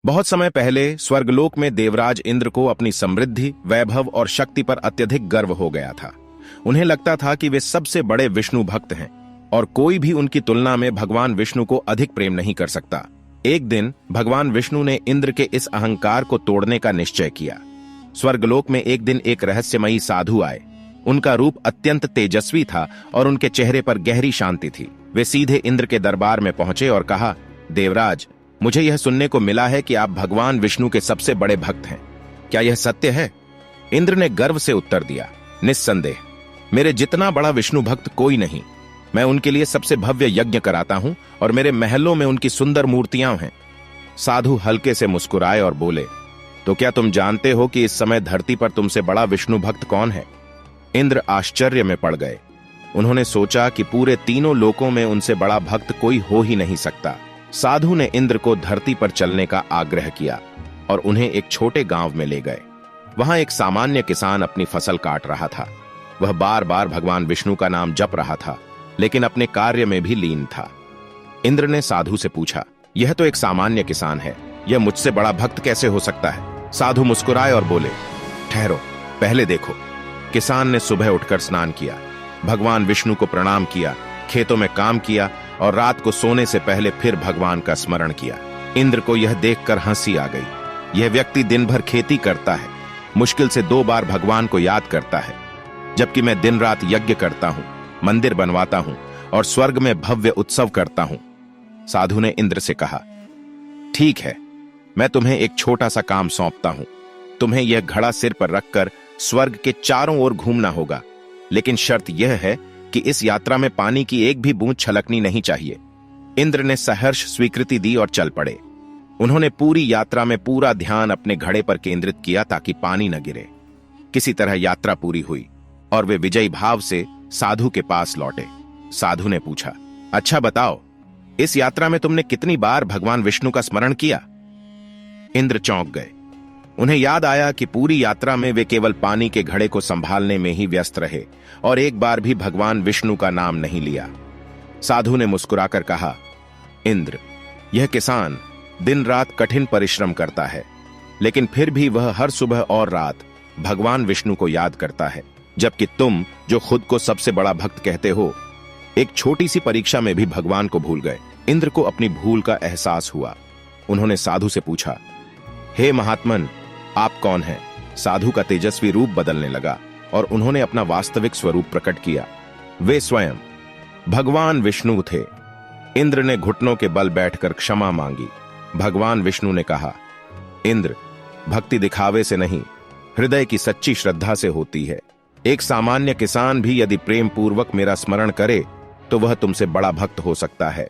बहुत समय पहले स्वर्गलोक में देवराज इंद्र को अपनी समृद्धि, वैभव और शक्ति पर अत्यधिक गर्व हो गया था। उन्हें लगता था कि वे सबसे बड़े विष्णु भक्त हैं और कोई भी उनकी तुलना में भगवान विष्णु को अधिक प्रेम नहीं कर सकता। एक दिन भगवान विष्णु ने इंद्र के इस अहंकार को तोड़ने का निश्चय किया। स्वर्गलोक में एक दिन एक रहस्यमयी साधु आए। उनका रूप अत्यंत तेजस्वी था और उनके चेहरे पर गहरी शांति थी। वे सीधे इंद्र के दरबार में पहुंचे और कहा, देवराज, मुझे यह सुनने को मिला है कि आप भगवान विष्णु के सबसे बड़े भक्त हैं। क्या यह सत्य है? इंद्र ने गर्व से उत्तर दिया, निस्संदेह, मेरे जितना बड़ा विष्णु भक्त कोई नहीं। मैं उनके लिए सबसे भव्य यज्ञ कराता हूं और मेरे महलों में उनकी सुंदर मूर्तियां हैं। साधु हल्के से मुस्कुराए और बोले, तो क्या तुम जानते हो कि इस समय धरती पर तुमसे बड़ा विष्णु भक्त कौन है? इंद्र आश्चर्य में पड़ गए। उन्होंने सोचा कि पूरे तीनों लोकों में उनसे बड़ा भक्त कोई हो ही नहीं सकता। साधु ने इंद्र को धरती पर चलने का आग्रह किया और उन्हें एक छोटे गांव में ले गए। वहां एक सामान्य किसान अपनी फसल काट रहा था। वह बार बार भगवान विष्णु का नाम जप रहा था, लेकिन अपने कार्य में भी लीन था। इंद्र ने साधु से पूछा, यह तो एक सामान्य किसान है, यह मुझसे बड़ा भक्त कैसे हो सकता है? साधु मुस्कुराए और बोले, ठहरो, पहले देखो। किसान ने सुबह उठकर स्नान किया, भगवान विष्णु को प्रणाम किया, खेतों में काम किया और रात को सोने से पहले फिर भगवान का स्मरण किया। इंद्र को यह देखकर हंसी आ गई। यह व्यक्ति दिन भर खेती करता है, मुश्किल से 2 बार भगवान को याद करता है, जबकि मैं दिन रात यज्ञ करता हूं, मंदिर बनवाता हूं और स्वर्ग में भव्य उत्सव करता हूं। साधु ने इंद्र से कहा, ठीक है, मैं तुम्हें एक छोटा सा काम सौंपता हूं। तुम्हें यह घड़ा सिर पर रखकर स्वर्ग के चारों ओर घूमना होगा, लेकिन शर्त यह है कि इस यात्रा में पानी की एक भी बूंद छलकनी नहीं चाहिए। इंद्र ने सहर्ष स्वीकृति दी और चल पड़े। उन्होंने पूरी यात्रा में पूरा ध्यान अपने घड़े पर केंद्रित किया ताकि पानी न गिरे। किसी तरह यात्रा पूरी हुई और वे विजयी भाव से साधु के पास लौटे। साधु ने पूछा, अच्छा बताओ, इस यात्रा में तुमने कितनी बार भगवान विष्णु का स्मरण किया? इंद्र चौंक गए। उन्हें याद आया कि पूरी यात्रा में वे केवल पानी के घड़े को संभालने में ही व्यस्त रहे और एक बार भी भगवान विष्णु का नाम नहीं लिया। साधु ने मुस्कुराकर कहा, इंद्र, यह किसान दिन रात कठिन परिश्रम करता है, लेकिन फिर भी वह हर सुबह और रात भगवान विष्णु को याद करता है, जबकि तुम, जो खुद को सबसे बड़ा भक्त कहते हो, एक छोटी सी परीक्षा में भी भगवान को भूल गए। इंद्र को अपनी भूल का एहसास हुआ। उन्होंने साधु से पूछा, हे महात्मन, आप कौन हैं? साधु का तेजस्वी रूप बदलने लगा और उन्होंने अपना वास्तविक स्वरूप प्रकट किया। वे स्वयं भगवान विष्णु थे। इंद्र ने घुटनों के बल बैठकर क्षमा मांगी। भगवान विष्णु ने कहा, इंद्र, भक्ति दिखावे से नहीं, हृदय की सच्ची श्रद्धा से होती है। एक सामान्य किसान भी यदि प्रेम पूर्वक मेरा स्मरण करे तो वह तुमसे बड़ा भक्त हो सकता है।